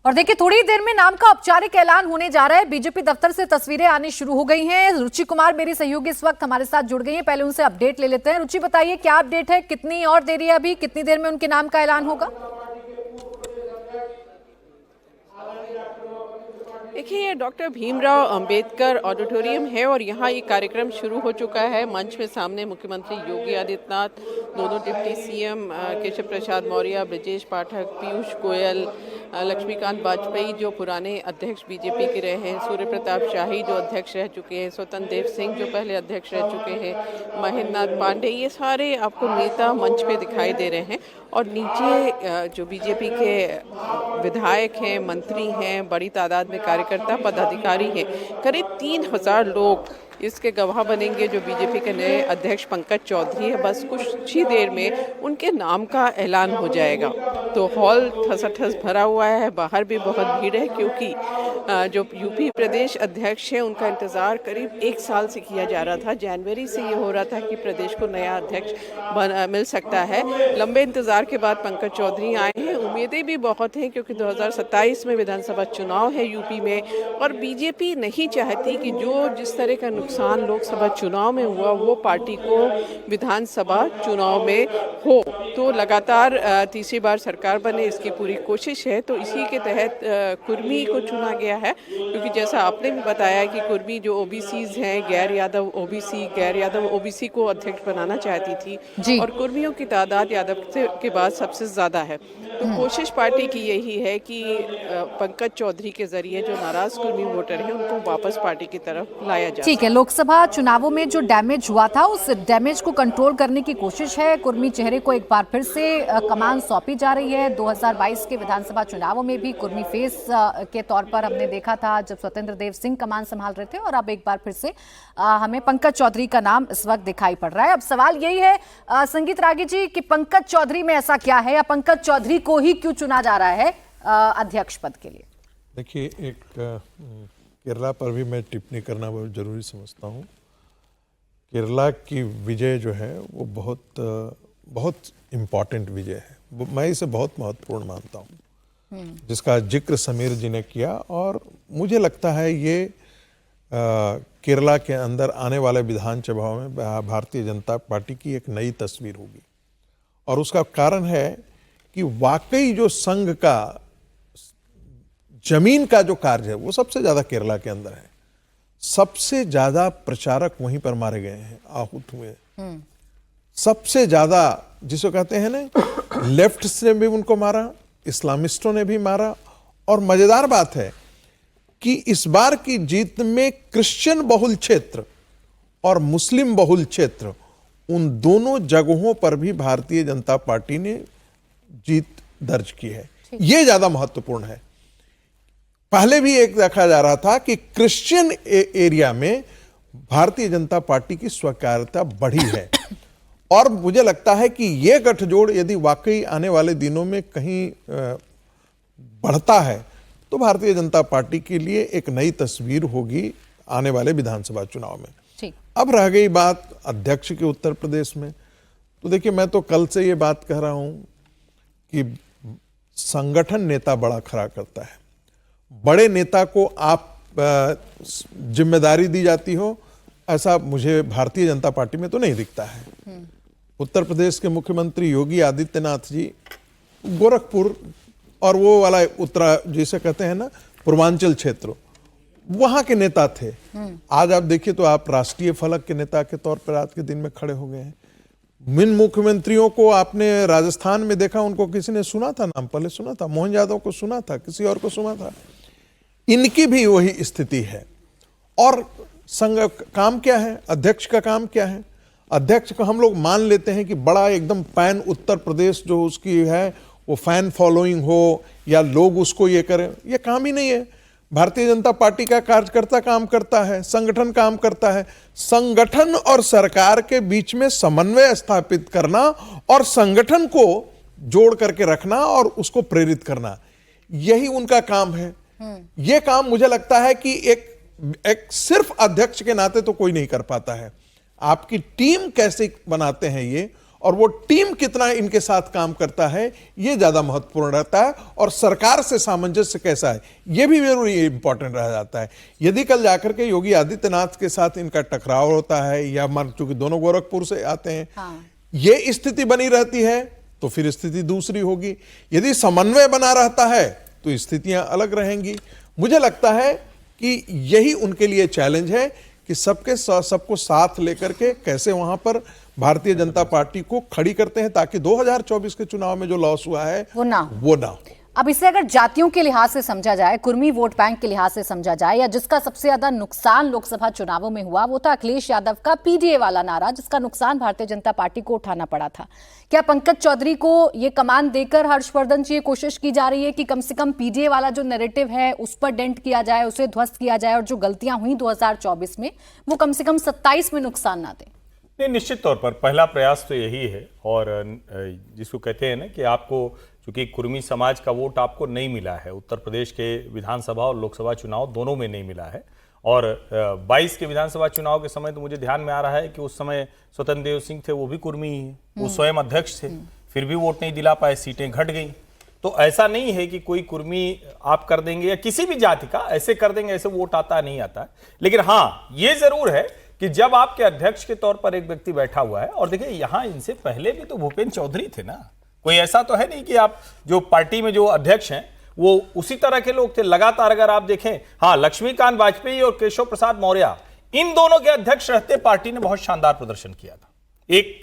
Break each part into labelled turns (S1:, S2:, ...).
S1: और देखिए थोड़ी देर में नाम का औपचारिक ऐलान होने जा रहा है। बीजेपी दफ्तर से तस्वीरें आनी शुरू हो गई हैं। रुचि कुमार मेरी सहयोगी इस वक्त हमारे साथ जुड़ गई हैं। पहले उनसे अपडेट ले लेते हैं। रुचि बताइए क्या अपडेट है, कितनी और देरी है, अभी कितनी देर में उनके नाम का ऐलान होगा?
S2: देखिए ये डॉक्टर भीमराव अंबेडकर ऑडिटोरियम है और यहाँ ये कार्यक्रम शुरू हो चुका है। मंच में सामने मुख्यमंत्री योगी आदित्यनाथ, दोनों डिप्टी सीएम केशव प्रसाद मौर्य, ब्रजेश पाठक, पीयूष गोयल, लक्ष्मीकांत वाजपेयी जो पुराने अध्यक्ष बीजेपी के रहे हैं, सूर्य प्रताप शाही जो अध्यक्ष रह चुके हैं, स्वतंत्र देव सिंह जो पहले अध्यक्ष रह चुके हैं, महेंद्र नाथ पांडे, ये सारे आपको नेता मंच पे दिखाई दे रहे हैं। और नीचे जो बीजेपी के विधायक हैं, मंत्री हैं, बड़ी तादाद में कार्यकर्ता पदाधिकारी हैं, करीब 3000 लोग इसके गवाह बनेंगे जो बीजेपी के नए अध्यक्ष पंकज चौधरी है। बस कुछ ही देर में उनके नाम का ऐलान हो जाएगा। तो हॉल ठसाठस भरा हुआ है, बाहर भी बहुत भीड़ है क्योंकि जो यूपी प्रदेश अध्यक्ष है उनका इंतज़ार करीब 1 साल से किया जा रहा था। जनवरी से ये हो रहा था कि प्रदेश को नया अध्यक्ष मिल सकता है। लंबे इंतज़ार के बाद पंकज चौधरी आए हैं। उम्मीदें भी बहुत हैं क्योंकि 2027 में विधानसभा चुनाव है यूपी में और बीजेपी नहीं चाहती कि जो जिस तरह का नुकसान लोकसभा चुनाव में हुआ वो पार्टी को विधानसभा चुनाव में हो। तो लगातार तीसरी बार सरकार बने इसकी पूरी कोशिश है। तो इसी के तहत कुर्मी को चुना गया है क्योंकि जैसा आपने भी बताया कि कुर्मी जो ओबीसीज हैं, गैर यादव ओबीसी को अध्यक्ष बनाना चाहती थी और कुर्मियों की तादाद यादव के बाद सबसे ज्यादा है। तो कोशिश पार्टी की यही है कि पंकज चौधरी के जरिए जो नाराज कुर्मी वोटर है उनको वापस पार्टी की तरफ लाया जाए।
S1: ठीक है, लोकसभा चुनावों में जो डैमेज हुआ था उस डैमेज को कंट्रोल करने की कोशिश है। कुर्मी चेहरे को एक बार फिर से कमान सौंपी जा रही है। 2022 के विधानसभा चुनावों में भी कुर्मी फेस के तौर पर हमने देखा था जब स्वतंत्र देव सिंह कमान संभाल रहे थे और अब एक बार फिर से हमें पंकज चौधरी का नाम इस वक्त दिखाई पड़ रहा है। अब सवाल यही है संगीत रागी जी कि पंकज चौधरी में ऐसा क्या है या पंकज चौधरी को ही क्यों चुना जा रहा है अध्यक्ष पद के लिए?
S3: देखिए, एक केरला पर भी मैं टिप्पणी करना बहुत जरूरी समझता हूँ। केरला की विजय जो है वो बहुत इम्पॉर्टेंट विजय है। मैं इसे बहुत महत्वपूर्ण मानता हूँ जिसका जिक्र समीर जी ने किया और मुझे लगता है ये केरला के अंदर आने वाले विधानसभा में भारतीय जनता पार्टी की एक नई तस्वीर होगी। और उसका कारण है कि वाकई जो संघ का जमीन का जो कार्य है वो सबसे ज्यादा केरला के अंदर है। सबसे ज्यादा प्रचारक वहीं पर मारे गए हैं, आहूत हुए। सबसे ज्यादा जिसको कहते हैं ना, लेफ्ट से भी उनको मारा, इस्लामिस्टों ने भी मारा। और मजेदार बात है कि इस बार की जीत में क्रिश्चियन बहुल क्षेत्र और मुस्लिम बहुल क्षेत्र, उन दोनों जगहों पर भी भारतीय जनता पार्टी ने जीत दर्ज की है। यह ज्यादा महत्वपूर्ण है। पहले भी एक देखा जा रहा था कि क्रिश्चियन एरिया में भारतीय जनता पार्टी की स्वीकार्यता बढ़ी है और मुझे लगता है कि यह गठजोड़ यदि वाकई आने वाले दिनों में कहीं बढ़ता है तो भारतीय जनता पार्टी के लिए एक नई तस्वीर होगी आने वाले विधानसभा चुनाव में। अब रह गई बात अध्यक्ष के उत्तर प्रदेश में, तो देखिए मैं तो कल से ये बात कह रहा हूं कि संगठन नेता बड़ा खड़ा करता है। बड़े नेता को आप जिम्मेदारी दी जाती हो, ऐसा मुझे भारतीय जनता पार्टी में तो नहीं दिखता है। उत्तर प्रदेश के मुख्यमंत्री योगी आदित्यनाथ जी गोरखपुर और वो वाला उत्तरा जिसे कहते हैं ना पूर्वांचल क्षेत्र, वहां के नेता थे। आज आप देखिए तो आप राष्ट्रीय फलक के नेता के तौर पर आज के दिन में खड़े हो गए हैं। मिन मुख्यमंत्रियों को आपने राजस्थान में देखा, उनको किसी ने सुना था नाम? पहले सुना था, मोहन यादव को सुना था, किसी और को सुना था? इनकी भी वही स्थिति है। और संघ काम क्या है, अध्यक्ष का काम क्या है? अध्यक्ष का हम लोग मान लेते हैं कि बड़ा एकदम पैन उत्तर प्रदेश जो उसकी है वो फैन फॉलोइंग हो या लोग उसको ये करें, ये काम ही नहीं है। भारतीय जनता पार्टी का कार्यकर्ता काम करता है, संगठन काम करता है। संगठन और सरकार के बीच में समन्वय स्थापित करना और संगठन को जोड़ करके रखना और उसको प्रेरित करना, यही उनका काम है। यह काम मुझे लगता है कि एक सिर्फ अध्यक्ष के नाते तो कोई नहीं कर पाता है। आपकी टीम कैसे बनाते हैं ये, और वो टीम कितना इनके साथ काम करता है ये ज्यादा महत्वपूर्ण रहता है, और सरकार से सामंजस्य कैसा है ये भी जरूरी इंपॉर्टेंट रह जाता है। यदि कल जाकर के योगी आदित्यनाथ के साथ इनका टकराव होता है, या मान चूंकि दोनों गोरखपुर से आते हैं, ये स्थिति बनी रहती है तो फिर स्थिति दूसरी होगी। यदि समन्वय बना रहता है तो स्थितियां अलग रहेंगी। मुझे लगता है कि यही उनके लिए चैलेंज है कि सबको साथ लेकर के कैसे वहां पर भारतीय जनता पार्टी को खड़ी करते हैं, ताकि 2024 के चुनाव में जो लॉस हुआ है वो ना हो।
S1: अब इसे अगर जातियों के लिहाज से समझा जाए, कुर्मी वोट बैंक के लिहाज से समझा जाए, या जिसका सबसे ज्यादा नुकसान लोकसभा चुनावों में हुआ वो था अखिलेश यादव का पीडीए वाला नारा, जिसका नुकसान भारतीय जनता पार्टी को उठाना पड़ा था। क्या पंकज चौधरी को ये कमान देकर हर्षवर्धन जी ये कोशिश की जा रही है कि कम से कम पीडीए वाला जो नैरेटिव है उस पर डेंट किया जाए, उसे ध्वस्त किया जाए, और जो गलतियां हुई 2024 में वो कम से कम 27 में नुकसान ना दें?
S4: नहीं, निश्चित तौर पर पहला प्रयास तो यही है। और जिसको कहते हैं ना कि आपको, चूंकि कुर्मी समाज का वोट आपको नहीं मिला है, उत्तर प्रदेश के विधानसभा और लोकसभा चुनाव दोनों में नहीं मिला है। और 22 के विधानसभा चुनाव के समय तो मुझे ध्यान में आ रहा है कि उस समय स्वतंत्र देव सिंह थे, वो भी कुर्मी ही है, वो स्वयं अध्यक्ष थे, फिर भी वोट नहीं दिला पाए, सीटें घट गई। तो ऐसा नहीं है कि कोई कुर्मी आप कर देंगे या किसी भी जाति का ऐसे कर देंगे ऐसे वोट आता नहीं आता। लेकिन हाँ, ये जरूर है कि जब आपके अध्यक्ष के तौर पर एक व्यक्ति बैठा हुआ है, और देखिए यहां इनसे पहले भी तो भूपेन्द्र चौधरी थे ना, कोई ऐसा तो है नहीं कि आप जो पार्टी में जो अध्यक्ष हैं वो उसी तरह के लोग थे। लगातार अगर आप देखें, हाँ, लक्ष्मीकांत वाजपेयी और केशव प्रसाद मौर्य, इन दोनों के अध्यक्ष रहते पार्टी ने बहुत शानदार प्रदर्शन किया था। एक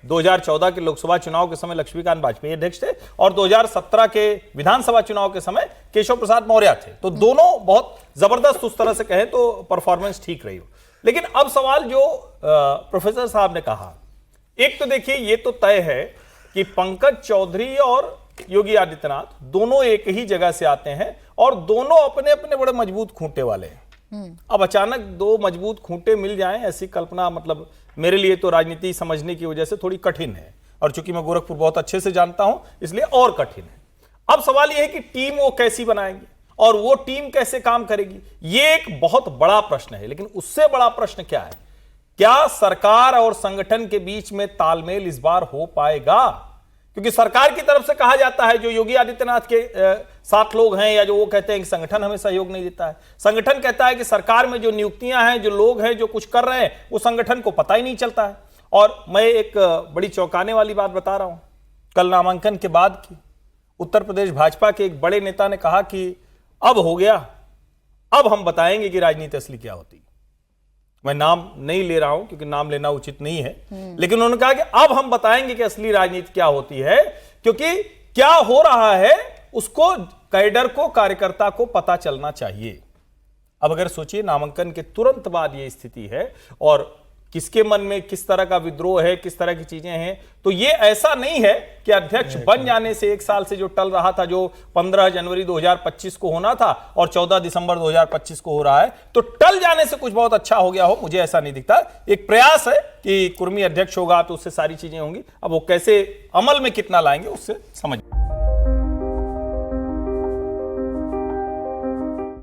S4: 2014 के लोकसभा चुनाव के समय लक्ष्मीकांत वाजपेयी अध्यक्ष थे, और 2017 के विधानसभा चुनाव के समय केशव प्रसाद मौर्य थे। तो दोनों बहुत जबरदस्त, उस तरह से कहें तो परफॉर्मेंस ठीक रही हो। लेकिन अब सवाल जो प्रोफेसर साहब ने कहा, एक तो देखिए ये तो तय है कि पंकज चौधरी और योगी आदित्यनाथ दोनों एक ही जगह से आते हैं, और दोनों अपने अपने बड़े मजबूत खूंटे वाले हैं। अब अचानक दो मजबूत खूंटे मिल जाएं, ऐसी कल्पना मतलब मेरे लिए तो राजनीति समझने की वजह से थोड़ी कठिन है, और चूंकि मैं गोरखपुर बहुत अच्छे से जानता हूं इसलिए और कठिन है। अब सवाल यह है कि टीम वो कैसी बनाएंगे और वो टीम कैसे काम करेगी, ये एक बहुत बड़ा प्रश्न है। लेकिन उससे बड़ा प्रश्न क्या है, क्या सरकार और संगठन के बीच में तालमेल इस बार हो पाएगा? क्योंकि सरकार की तरफ से कहा जाता है, जो योगी आदित्यनाथ के साथ लोग हैं या जो वो कहते हैं कि संगठन हमें सहयोग नहीं देता है, संगठन कहता है कि सरकार में जो नियुक्तियां हैं, जो लोग हैं, जो कुछ कर रहे हैं, वो संगठन को पता ही नहीं चलता है। और मैं एक बड़ी चौंकाने वाली बात बता रहा हूं, कल नामांकन के बाद की उत्तर प्रदेश भाजपा के एक बड़े नेता ने कहा कि अब हो गया, अब हम बताएंगे कि राजनीति असली क्या होती है। मैं नाम नहीं ले रहा हूं क्योंकि नाम लेना उचित नहीं है, लेकिन उन्होंने कहा कि अब हम बताएंगे कि असली राजनीति क्या होती है, क्योंकि क्या हो रहा है उसको कैडर को, कार्यकर्ता को पता चलना चाहिए। अब अगर सोचिए, नामांकन के तुरंत बाद ये स्थिति है, और किसके मन में किस तरह का विद्रोह है, किस तरह की चीजें हैं, तो ये ऐसा नहीं है कि अध्यक्ष बन जाने से एक साल से जो टल रहा था, जो 15 जनवरी 2025 को होना था और 14 दिसंबर 2025 को हो रहा है, तो टल जाने से कुछ बहुत अच्छा हो गया हो, मुझे ऐसा नहीं दिखता। एक प्रयास है कि कुर्मी अध्यक्ष होगा तो उससे सारी चीजें होंगी। अब वो कैसे अमल में कितना लाएंगे उससे समझ